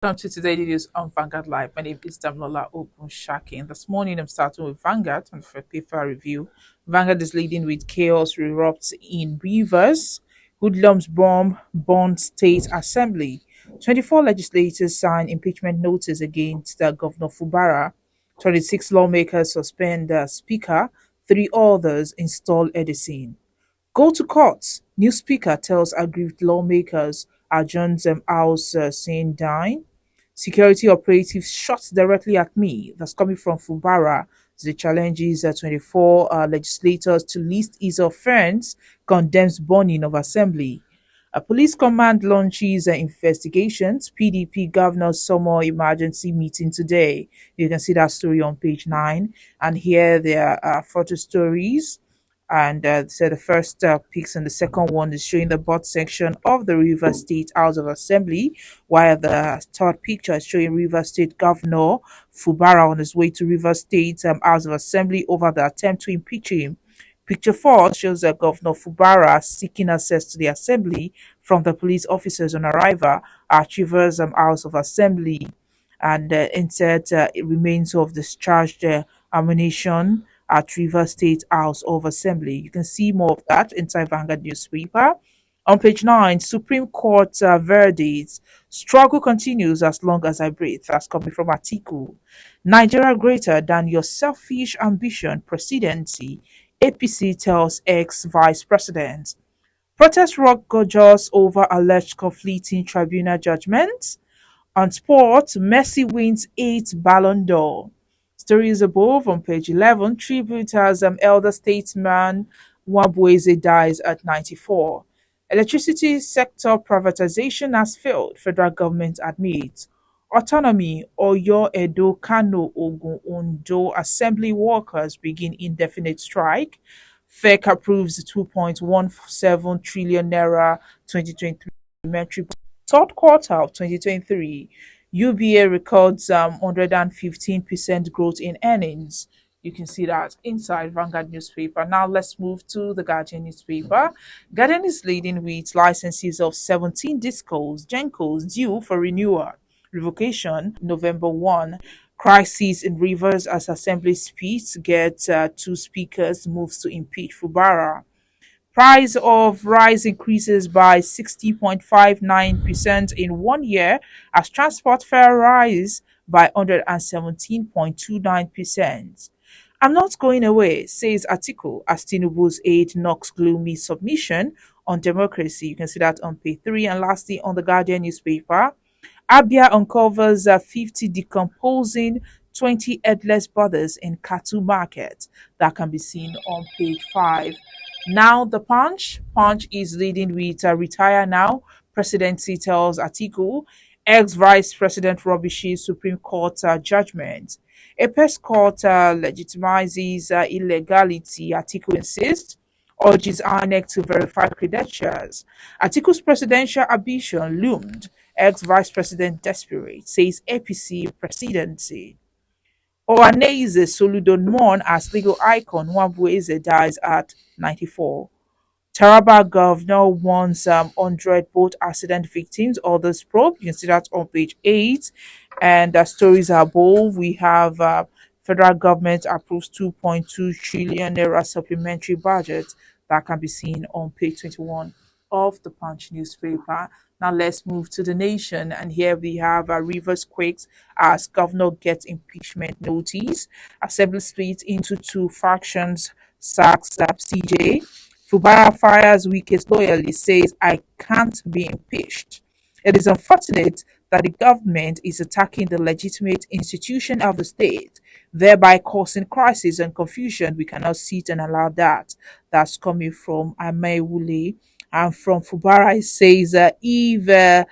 Welcome to today's news on Vanguard Live. My name is Damlola Ogunshaki. This morning, I'm starting with Vanguard and for paper review. Vanguard is leading with chaos erupts in Rivers. Hoodlums bomb Bond State Assembly. 24 legislators sign impeachment notice against Governor Fubara. 26 lawmakers suspend the Speaker. Three others install Edison. Go to court. New Speaker tells aggrieved lawmakers adjourns House saying dine. Security operatives shot directly at me. That's coming from Fubara. The challenges 24 legislators to list his offense, condemns burning of assembly. A police command launches investigations. PDP governor's summer emergency meeting today. You can see that story on page 9. And here there are photo stories. And so the first pics and the second one is showing the board section of the River State House of Assembly, while the third picture is showing River State Governor Fubara on his way to River State House of Assembly over the attempt to impeach him. Picture 4 shows Governor Fubara seeking access to the assembly from the police officers on arrival at Rivers House of Assembly, and insert remains of discharged ammunition at River State House of Assembly. You can see more of that inside Vanguard newspaper. On page 9, Supreme Court verdicts. Struggle continues as long as I breathe. That's coming from Atiku. Nigeria greater than your selfish ambition presidency. APC tells ex-vice president. Protest rock gorgeous over alleged conflicting tribunal judgments. On sports, Messi wins 8 Ballon d'Or. Stories above on page 11. Tribute as elder statesman Wabweze dies at 94. Electricity sector privatization has failed, federal government admits. Autonomy, Oyo, Edo, Kano, Ogun, Ondo assembly workers begin indefinite strike. FEC approves 2.17 trillion naira 2023 supplementary third quarter of 2023. UBA records 115% growth in earnings. You can see that inside Vanguard newspaper. Now let's move to the Guardian newspaper. Guardian is leading with licenses of 17 discos, Gencos due for renewal. Revocation November 1. Crisis in Rivers as Assembly speaks get 2 speakers, moves to impeach Fubara. Price of rice increases by 60.59% in 1 year as transport fare rise by 117.29%. I'm not going away, says Atiku as Tinubu's aide knocks gloomy submission on democracy. You can see that on page 3. And lastly, on the Guardian newspaper, Abia uncovers 50 decomposing 20 headless bodies in cattle market. That can be seen on page 5. Now the Punch. Punch is leading with retire now. Presidency tells Atiku. Ex-Vice President rubbishes Supreme Court judgment. Apex Court legitimizes illegality, Atiku insists. Urges INEC to verify credentials. Atiku's presidential ambition loomed. Ex-Vice President desperate, says APC presidency. Ohaneze Soludo mourn as legal icon Nwabweze dies at 94. Taraba governor warns 100 boat accident victims. Others probe. You can see that on page 8. And the stories are above. We have federal government approves 2.2 trillion naira supplementary budget. That can be seen on page 21 of the Punch newspaper. Now let's move to the nation, and here we have Rivers quakes as governor gets impeachment notice. Assembly split into 2 factions, sacks CJ. Fubara fires weakest loyalist, says I can't be impeached. It is unfortunate that the government is attacking the legitimate institution of the state, thereby causing crisis and confusion. We cannot sit and allow that. That's coming from Amewule. And from Fubara, it says, if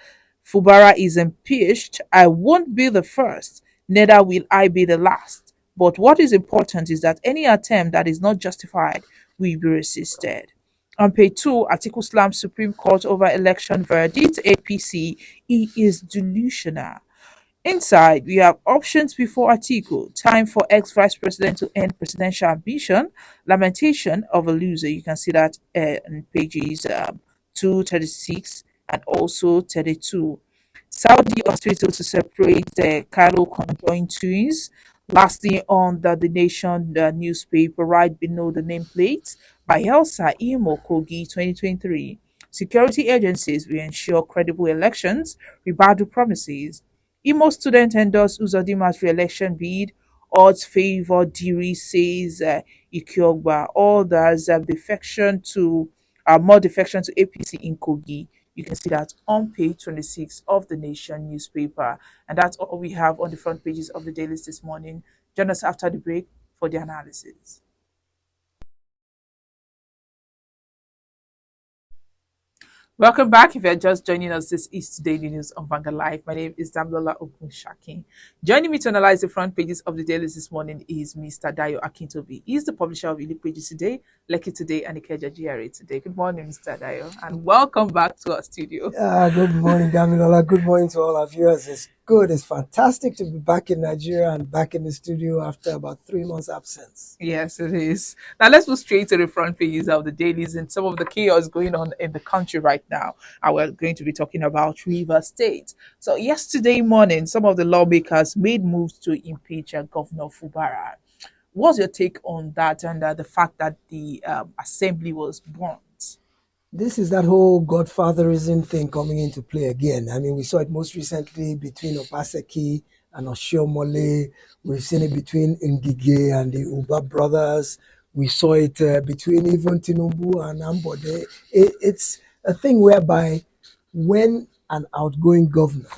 Fubara is impeached, I won't be the first, neither will I be the last. But what is important is that any attempt that is not justified will be resisted. On page 2, Atiku slams Supreme Court over election verdict. APC, he is delusional. Inside, we have options before Atiku. Time for ex-vice president to end presidential ambition. Lamentation of a loser. You can see that in pages 236 and also 32. Saudi hospital to separate Cairo conjoined twins. Lastly, on the Nation newspaper, right below the nameplate by Elsa Imo Kogi 2023. Security agencies will ensure credible elections, Ribadu promises. Imo student endorsed Uzodima's re-election bid. Odds favor Diri, says Ikyogba. Others have defection to more defection to APC in Kogi. You can see that on page 26 of the Nation newspaper. And that's all we have on the front pages of the dailies this morning. Join us after the break for the analysis. Welcome back. If you're just joining us, this is Today News on Vanguard Live. My name is Damlola Ogunshaki. Joining me to analyze the front pages of the dailies this morning is Mr. Dayo Akintobi. He's the publisher of Elite Pages Today, Lekki Today, and Ikeja GRA Today. Good morning, Mr. Dayo, and welcome back to our studio. Good morning, Damilola. Good morning to all our viewers. It's good. It's fantastic to be back in Nigeria and back in the studio after about 3 months absence. Yes, it is. Now let's move straight to the front pages of the dailies and some of the chaos going on in the country right now. And we're going to be talking about River State. So yesterday morning, some of the lawmakers made moves to impeach Governor Fubara. What's your take on that and the fact that the assembly was burnt? This is that whole godfatherism thing coming into play again. I mean, we saw it most recently between Obaseki and Oshiomhole. We've seen it between Ngige and the Uba brothers. We saw it between even Tinubu and Ambode. It's a thing whereby when an outgoing governor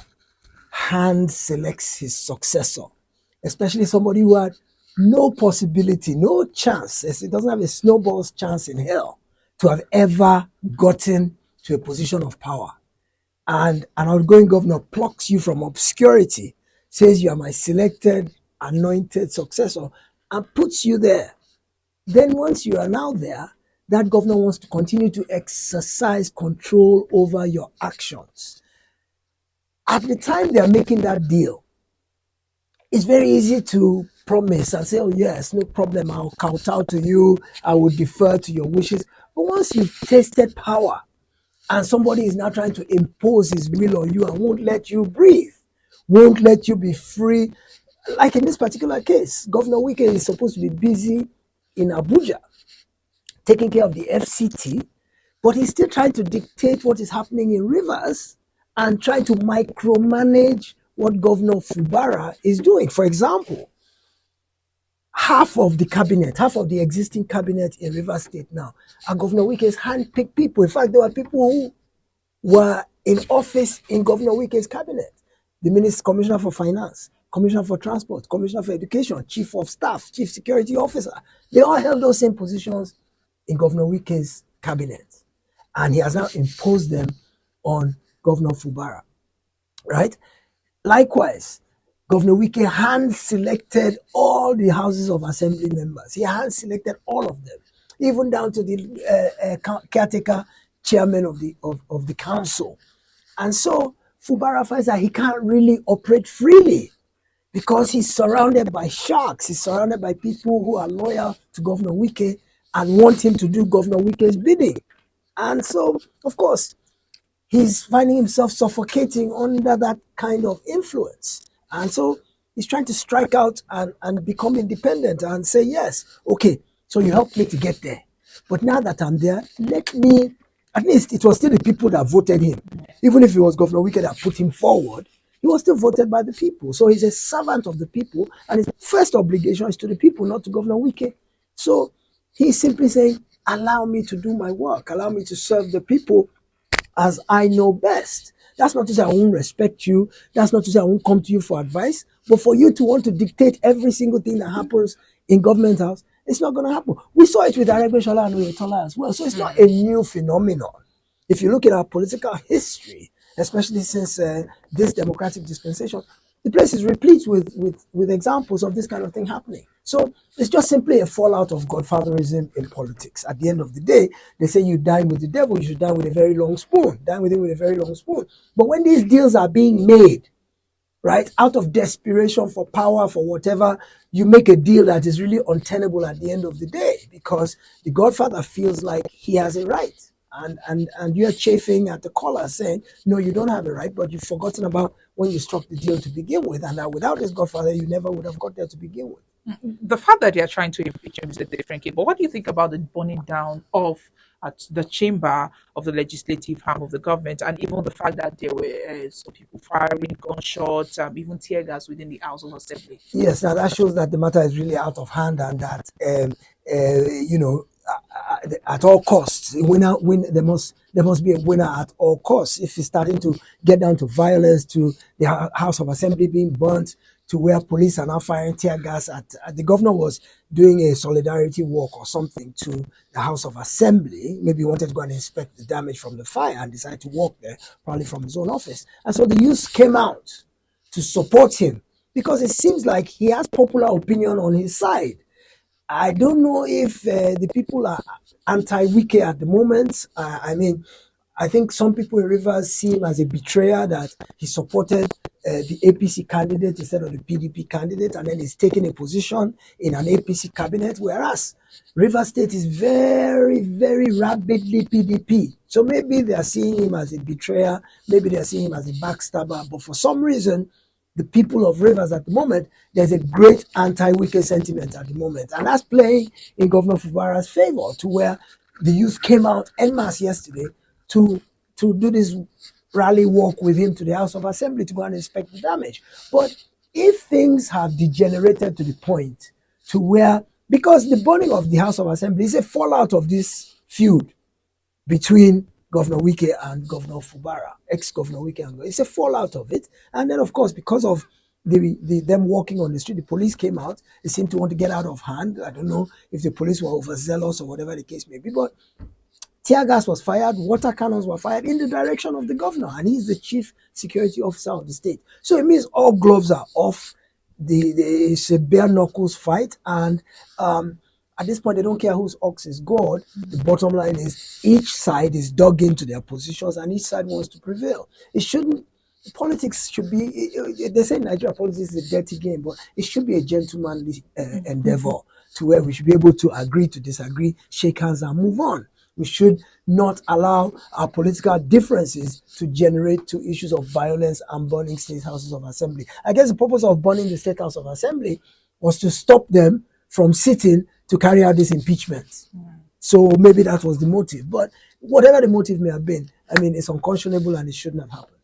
hand selects his successor, especially somebody who had no possibility, no chance, it doesn't have a snowball's chance in hell to have ever gotten to a position of power. And an outgoing governor plucks you from obscurity, says you are my selected, anointed successor, and puts you there. Then once you are now there, that governor wants to continue to exercise control over your actions. At the time they are making that deal, it's very easy to promise and say, oh yes, no problem, I'll kowtow to you, I will defer to your wishes. But once you've tasted power and somebody is now trying to impose his will on you and won't let you breathe, won't let you be free, like in this particular case, Governor Wike is supposed to be busy in Abuja taking care of the FCT, but he's still trying to dictate what is happening in Rivers and trying to micromanage what Governor Fubara is doing. For example, half of the existing cabinet in Rivers State now are Governor Wike's hand-picked people. In fact, there were people who were in office in Governor Wike's cabinet. The Minister, Commissioner for Finance, Commissioner for Transport, Commissioner for Education, Chief of Staff, Chief Security Officer. They all held those same positions in Governor Wike's cabinet. And he has now imposed them on Governor Fubara, right? Likewise, Governor Wike hand-selected all the houses of assembly members. He hand-selected all of them, even down to the caretaker chairman of the council. And so Fubara finds that he can't really operate freely because he's surrounded by sharks. He's surrounded by people who are loyal to Governor Wike and want him to do Governor Wike's bidding. And so, of course, he's finding himself suffocating under that kind of influence. And so he's trying to strike out and become independent and say, yes, okay, so you helped me to get there. But now that I'm there, let me, at least it was still the people that voted him. Even if it was Governor Wike that put him forward, he was still voted by the people. So he's a servant of the people, and his first obligation is to the people, not to Governor Wike. So he's simply saying, allow me to do my work, allow me to serve the people as I know best. That's not to say I won't respect you. That's not to say I won't come to you for advice. But for you to want to dictate every single thing that happens in government house, it's not going to happen. We saw it with Aregbesola and Oyetola as well. So it's not a new phenomenon. If you look at our political history, especially since this democratic dispensation, the place is replete with examples of this kind of thing happening. So it's just simply a fallout of godfatherism in politics. At the end of the day, they say you dine with the devil, you should dine with a very long spoon. Dine with him with a very long spoon. But when these deals are being made, right, out of desperation for power, for whatever, you make a deal that is really untenable at the end of the day because the godfather feels like he has a right. And you're chafing at the collar saying, no, you don't have a right, but you've forgotten about when you struck the deal to begin with, and that without this godfather, you never would have got there to begin with. The fact that they are trying to impeach him is a different case. But what do you think about the burning down of at the chamber of the legislative arm of the government, and even the fact that there were some people firing gunshots, even tear gas within the House of Assembly? Yes, now that shows that the matter is really out of hand, and that you know, at all costs, there must be a winner at all costs. If it's starting to get down to violence, to the House of Assembly being burnt, to where police are now firing tear gas at the governor was doing a solidarity walk or something to the House of Assembly. Maybe he wanted to go and inspect the damage from the fire and decided to walk there, probably from his own office. And so the youth came out to support him because it seems like he has popular opinion on his side. I don't know if the people are anti-Wike at the moment. I mean, I think some people in Rivers see him as a betrayer, that he supported the APC candidate instead of the PDP candidate, and then he's taking a position in an APC cabinet, whereas Rivers State is very, very rapidly PDP. So maybe they are seeing him as a betrayer, maybe they are seeing him as a backstabber, but for some reason, the people of Rivers at the moment, there's a great anti-Wike sentiment at the moment. And that's playing in Governor Fubara's favor, to where the youth came out en masse yesterday to do this rally walk with him to the House of Assembly to go and inspect the damage. But if things have degenerated to the point to where, because the burning of the House of Assembly is a fallout of this feud between Governor Wike and Governor Fubara, ex-Governor Wike, and it's a fallout of it. And then, of course, because of them walking on the street, the police came out. They seemed to want to get out of hand. I don't know if the police were overzealous or whatever the case may be, but tear gas was fired, water cannons were fired in the direction of the governor, and he's the chief security officer of the state. So it means all gloves are off. It's a bare knuckles fight, and at this point, they don't care whose ox is God. The bottom line is each side is dug into their positions, and each side wants to prevail. It shouldn't. Politics should be. They say in Nigeria politics is a dirty game, but it should be a gentlemanly endeavor, to where we should be able to agree to disagree, shake hands, and move on. We should not allow our political differences to generate to issues of violence and burning state houses of assembly. I guess the purpose of burning the state house of assembly was to stop them from sitting to carry out this impeachment. So maybe that was the motive. But whatever the motive may have been, I mean, it's unconscionable and it shouldn't have happened.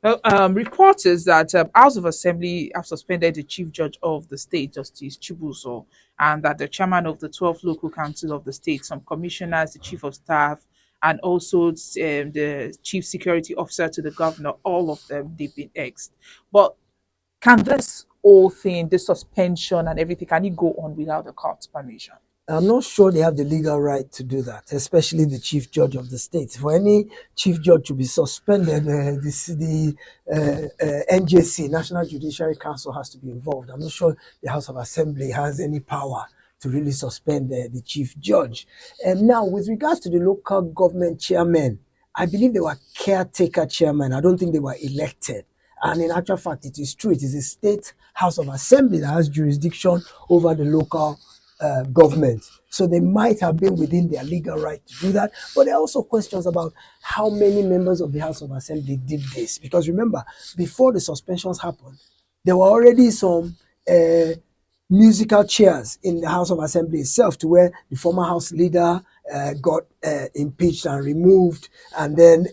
Well, reports that House of Assembly have suspended the Chief Judge of the state, Justice Chibuzo, and that the chairman of the 12th local council of the state, some commissioners, the chief of staff, and also the chief security officer to the governor, all of them, they've been exed. But can this whole thing, this suspension and everything, can it go on without the court's permission? I'm not sure they have the legal right to do that, especially the chief judge of the state. For any chief judge to be suspended, the NJC, National Judiciary Council, has to be involved. I'm not sure the House of Assembly has any power to really suspend the chief judge. And now, with regards to the local government chairmen, I believe they were caretaker chairmen. I don't think they were elected. And in actual fact, it is true. It is the state House of Assembly that has jurisdiction over the local government. So they might have been within their legal right to do that. But there are also questions about how many members of the House of Assembly did this. Because remember, before the suspensions happened, there were already some musical chairs in the House of Assembly itself, to where the former House leader got impeached and removed, and then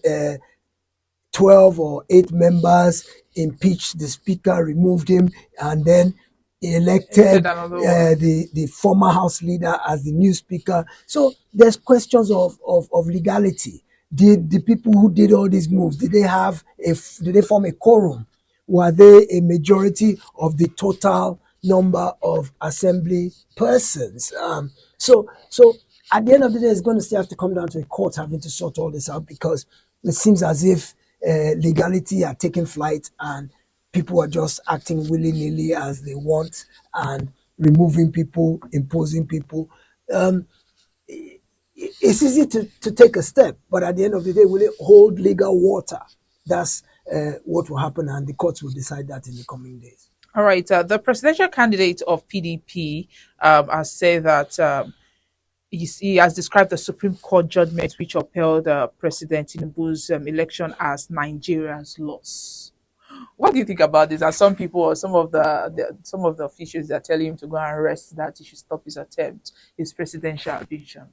12 or 8 members impeached the speaker, removed him, and then elected the former House leader as the new speaker. So there's questions of legality. Did the people who did all these moves, did they form a quorum? Were they a majority of the total number of assembly persons? So at the end of the day, it's going to still have to come down to a court having to sort all this out, because it seems as if legality are taking flight and people are just acting willy-nilly as they want and removing people, imposing people. It's easy to take a step, but at the end of the day, will it hold legal water? That's what will happen, and the courts will decide that in the coming days. All right. The presidential candidate of PDP has said that he has described the Supreme Court judgment which upheld President Tinubu's election as Nigeria's loss. What do you think about this? Are some people or some of the officials that are telling him to go and rest, that he should stop his attempt, his presidential vision?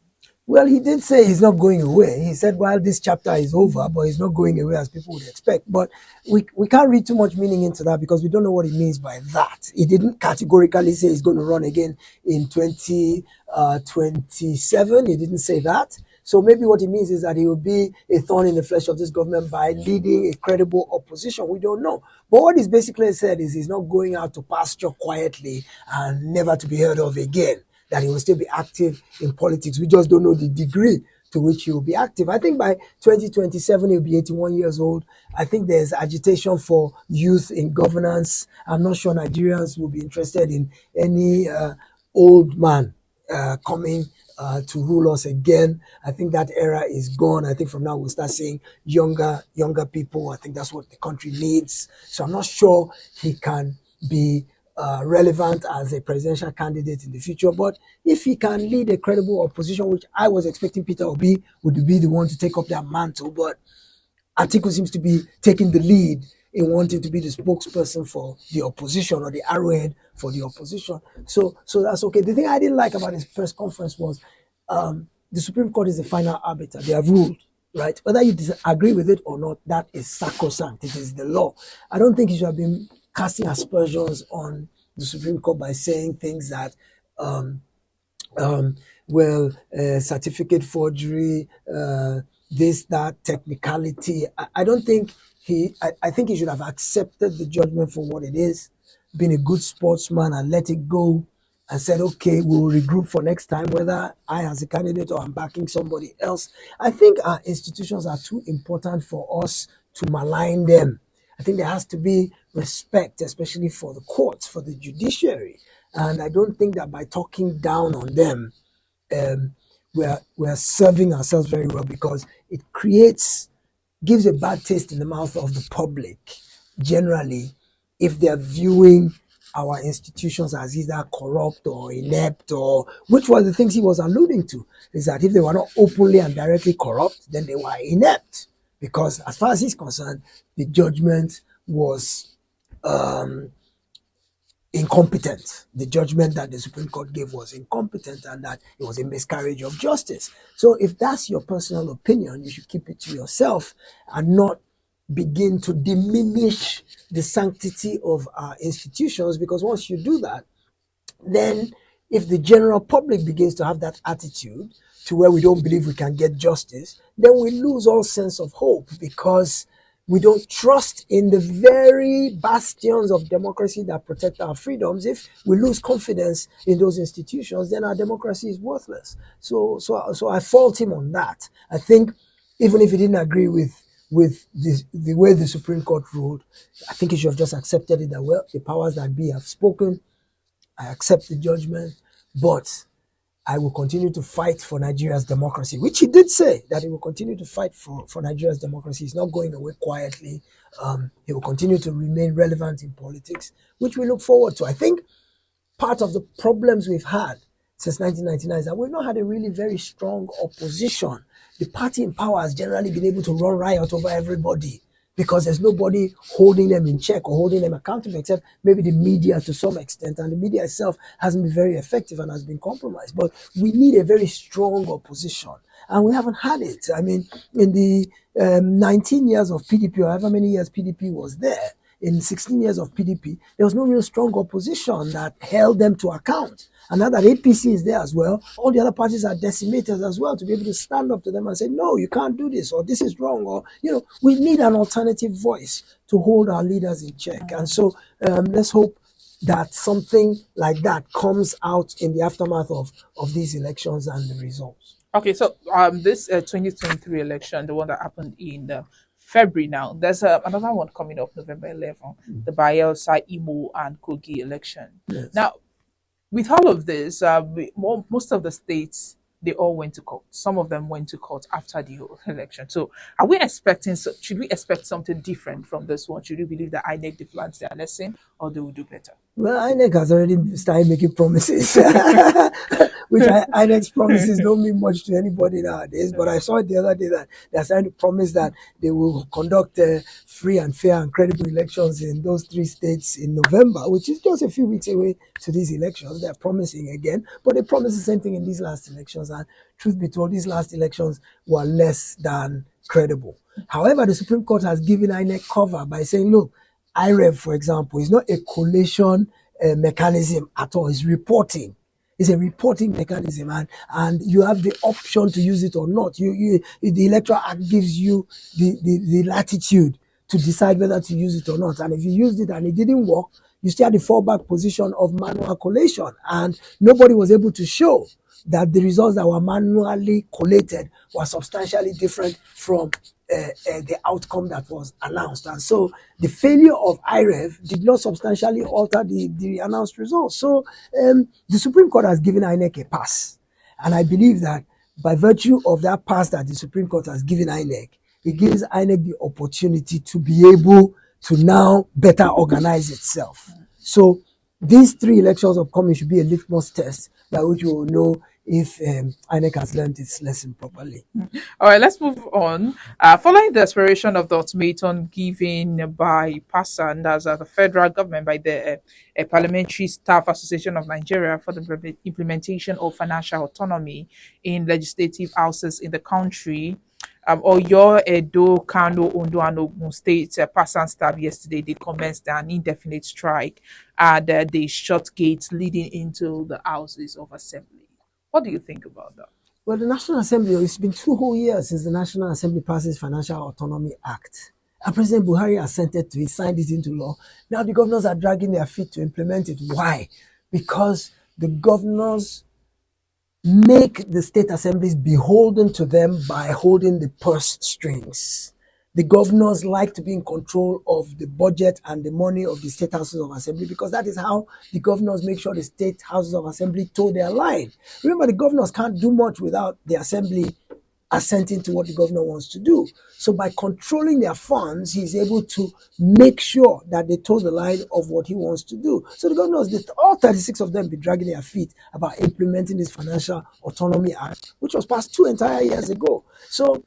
Well, he did say he's not going away. He said, well, this chapter is over, but he's not going away as people would expect. But we can't read too much meaning into that because we don't know what he means by that. He didn't categorically say he's going to run again in 2027. He didn't say that. So maybe what he means is that he will be a thorn in the flesh of this government by leading a credible opposition. We don't know. But what he's basically said is he's not going out to pasture quietly and never to be heard of again, that he will still be active in politics. We just don't know the degree to which he will be active. I think by 2027, he'll be 81 years old. I think there's agitation for youth in governance. I'm not sure Nigerians will be interested in any old man coming to rule us again. I think that era is gone. I think from now we'll start seeing younger people. I think that's what the country needs. So I'm not sure he can be relevant as a presidential candidate in the future. But if he can lead a credible opposition, which I was expecting Peter Obi would be the one to take up that mantle, but Atiku seems to be taking the lead in wanting to be the spokesperson for the opposition or the arrowhead for the opposition. So that's okay. The thing I didn't like about his press conference was the Supreme Court is the final arbiter. They have ruled, right? Whether you disagree with it or not, that is sacrosanct. It is the law. I don't think he should have been casting aspersions on the Supreme Court by saying things that, certificate forgery, this, that, technicality. I don't think I think he should have accepted the judgment for what it is, been a good sportsman and let it go and said, okay, we'll regroup for next time, whether I as a candidate or I'm backing somebody else. I think our institutions are too important for us to malign them. I think there has to be respect, especially for the courts, for the judiciary. And I don't think that by talking down on them, we're serving ourselves very well, because it gives a bad taste in the mouth of the public, generally, if they're viewing our institutions as either corrupt or inept, or which were the things he was alluding to, is that if they were not openly and directly corrupt, then they were inept. Because as far as he's concerned, the judgment was incompetent. The judgment that the Supreme Court gave was incompetent, and that it was a miscarriage of justice. So if that's your personal opinion, you should keep it to yourself and not begin to diminish the sanctity of our institutions, because once you do that, then if the general public begins to have that attitude to where we don't believe we can get justice, then we lose all sense of hope, because we don't trust in the very bastions of democracy that protect our freedoms. If we lose confidence in those institutions, then our democracy is worthless. So I fault him on that. I think even if he didn't agree with the way the Supreme Court ruled, I think he should have just accepted it that, well, the powers that be have spoken. I accept the judgment, but I will continue to fight for Nigeria's democracy, which he did say that he will continue to fight for Nigeria's democracy. He's not going away quietly. He will continue to remain relevant in politics, which we look forward to. I think part of the problems we've had since 1999 is that we've not had a really very strong opposition. The party in power has generally been able to run riot over everybody, because there's nobody holding them in check or holding them accountable, except maybe the media to some extent. And the media itself hasn't been very effective and has been compromised. But we need a very strong opposition, and we haven't had it. I mean, in the 19 years of PDP, or however many years PDP was there, in 16 years of PDP, there was no real strong opposition that held them to account. And now that APC is there as well, all the other parties are decimated as well, to be able to stand up to them and say, no, you can't do this, or this is wrong, or, we need an alternative voice to hold our leaders in check. And so let's hope that something like that comes out in the aftermath of these elections and the results. Okay, so this 2023 election, the one that happened in February now, there's another one coming up November 11, the Bayelsa, Imo, and Kogi election. Yes. Now, with all of this, most of the states, they all went to court. Some of them went to court after the election. So should we expect something different from this one? Should we believe that INEC defines their lesson, or they will do better? Well, INEC has already started making promises, which INEC's promises don't mean much to anybody nowadays. But I saw it the other day that they're starting to promise that they will conduct free and fair and credible elections in those 3 states in November, which is just a few weeks away to these elections. They're promising again, but they promised the same thing in these last elections. And truth be told, these last elections were less than credible. However, the Supreme Court has given INEC cover by saying, look, IREV, for example, is not a collation mechanism at all. It's reporting. It's a reporting mechanism, and you have the option to use it or not. The Electoral Act gives you the latitude to decide whether to use it or not. And if you used it and it didn't work, you still had the fallback position of manual collation. And nobody was able to show that the results that were manually collated were substantially different from the outcome that was announced. And so the failure of IREV did not substantially alter the announced results. So the Supreme Court has given INEC a pass. And I believe that by virtue of that pass that the Supreme Court has given INEC, it gives INEC the opportunity to be able to now better organize itself. So these 3 elections upcoming should be a litmus test by which we will know if INEC has learned its lesson properly. All right, let's move on. Following the expiration of the ultimatum given by PASA, and that's the federal government by the Parliamentary Staff Association of Nigeria for the implementation of financial autonomy in legislative houses in the country, Oyo, Edo, Kano, Ondo, and Ogun State, PASA and staff yesterday, they commenced an indefinite strike and they shut gates leading into the houses of assembly. What do you think about that? Well, the National Assembly, it's been 2 whole years since the National Assembly passes Financial Autonomy Act. And President Buhari assented to it, signed it into law. Now the governors are dragging their feet to implement it. Why? Because the governors make the state assemblies beholden to them by holding the purse strings. The governors like to be in control of the budget and the money of the state houses of assembly because that is how the governors make sure the state houses of assembly toe their line. Remember, the governors can't do much without the assembly assenting to what the governor wants to do. So by controlling their funds, he's able to make sure that they toe the line of what he wants to do. So the governors, all 36 of them, be dragging their feet about implementing this Financial Autonomy Act, which was passed 2 entire years ago. So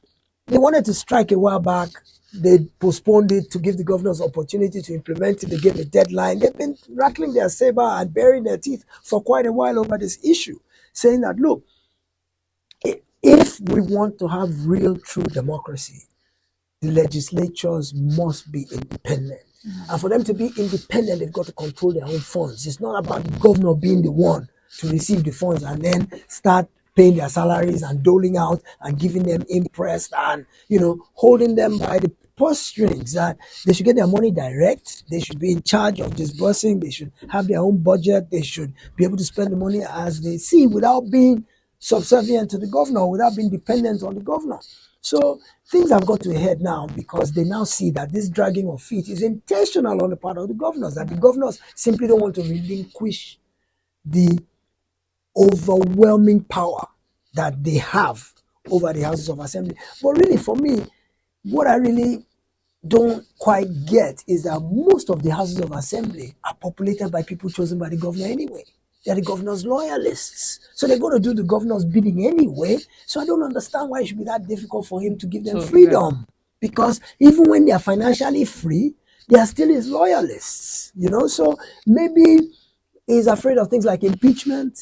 they wanted to strike a while back. They postponed it to give the governors opportunity to implement it. They gave a deadline. They've been rattling their saber and baring their teeth for quite a while over this issue, saying that, look, if we want to have real, true democracy, the legislatures must be independent. And for them to be independent, they've got to control their own funds. It's not about the governor being the one to receive the funds and then start paying their salaries and doling out and giving them interest and, holding them by the purse strings. That they should get their money direct. They should be in charge of disbursing. They should have their own budget. They should be able to spend the money as they see without being subservient to the governor, without being dependent on the governor. So things have got to a head now because they now see that this dragging of feet is intentional on the part of the governors, that the governors simply don't want to relinquish the overwhelming power that they have over the houses of assembly. But really, for me, what I really don't quite get is that most of the houses of assembly are populated by people chosen by the governor anyway. They're the governor's loyalists. So they're going to do the governor's bidding anyway. So I don't understand why it should be that difficult for him to give them freedom. Because even when they are financially free, they are still his loyalists. So maybe he's afraid of things like impeachment,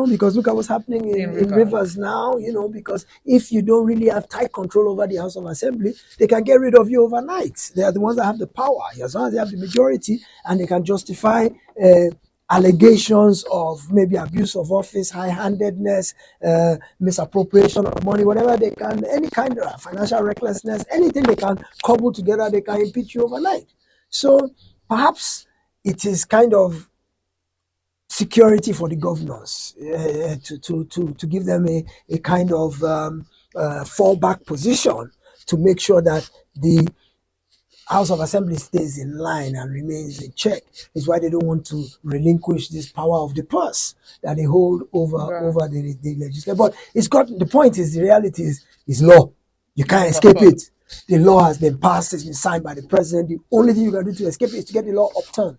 because look at what's happening in Rivers now, because if you don't really have tight control over the House of Assembly, they can get rid of you overnight. They are the ones that have the power. As long as they have the majority and they can justify allegations of maybe abuse of office, high-handedness, misappropriation of money, whatever they can, any kind of financial recklessness, anything they can cobble together, they can impeach you overnight. So perhaps it is kind of security for the governors to give them a kind of fallback position to make sure that the House of Assembly stays in line and remains in check. Is why they don't want to relinquish this power of the purse that they hold over the legislature. But the point is, the reality is law. You can't escape it. The law has been passed, it's been signed by the president. The only thing you can do to escape it is to get the law upturned.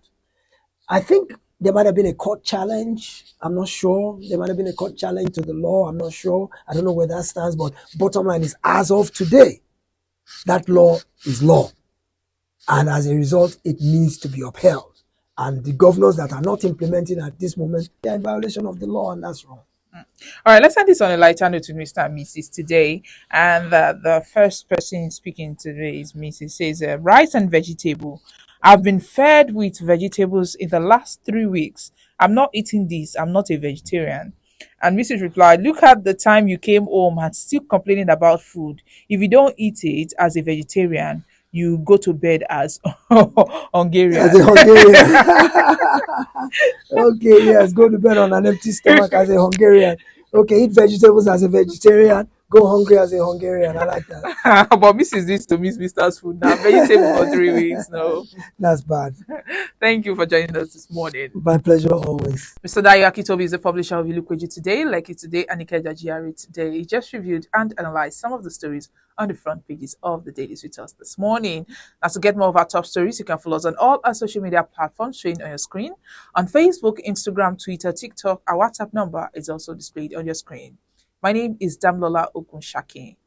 I think There might have been a court challenge. I'm not sure. There might have been a court challenge to the law. I'm not sure. I don't know where that stands. But bottom line is, as of today, that law is law. And as a result, it needs to be upheld. And the governors that are not implementing at this moment, they're in violation of the law, and that's wrong. All right, let's end this on a lighter note with Mr. and Mrs. today. And the first person speaking today is Mrs. Says, rice and vegetable. I've been fed with vegetables in the last 3 weeks. I'm not eating this. I'm not a vegetarian. And Mrs. replied, look at the time you came home and still complaining about food. If you don't eat it as a vegetarian, you go to bed as As a Hungarian. Hungarian. Okay, yes, go to bed on an empty stomach as a Hungarian. Okay, eat vegetables as a vegetarian, go hungry as a Hungarian. I like that. But Mrs. needs to miss Mr.'s food now. Vegetable for 3 weeks. No. That's bad. Thank you for joining us this morning. My pleasure always. Mr. Dayo Akitobi is the publisher of Ilukweji Today, Like It Today, and NECA GRA Today. He just reviewed and analyzed some of the stories on the front pages of the dailies with us this morning. Now, to get more of our top stories, you can follow us on all our social media platforms showing on your screen. On Facebook, Instagram, Twitter, TikTok, our WhatsApp number is also displayed on your screen. My name is Damlola Okunshake.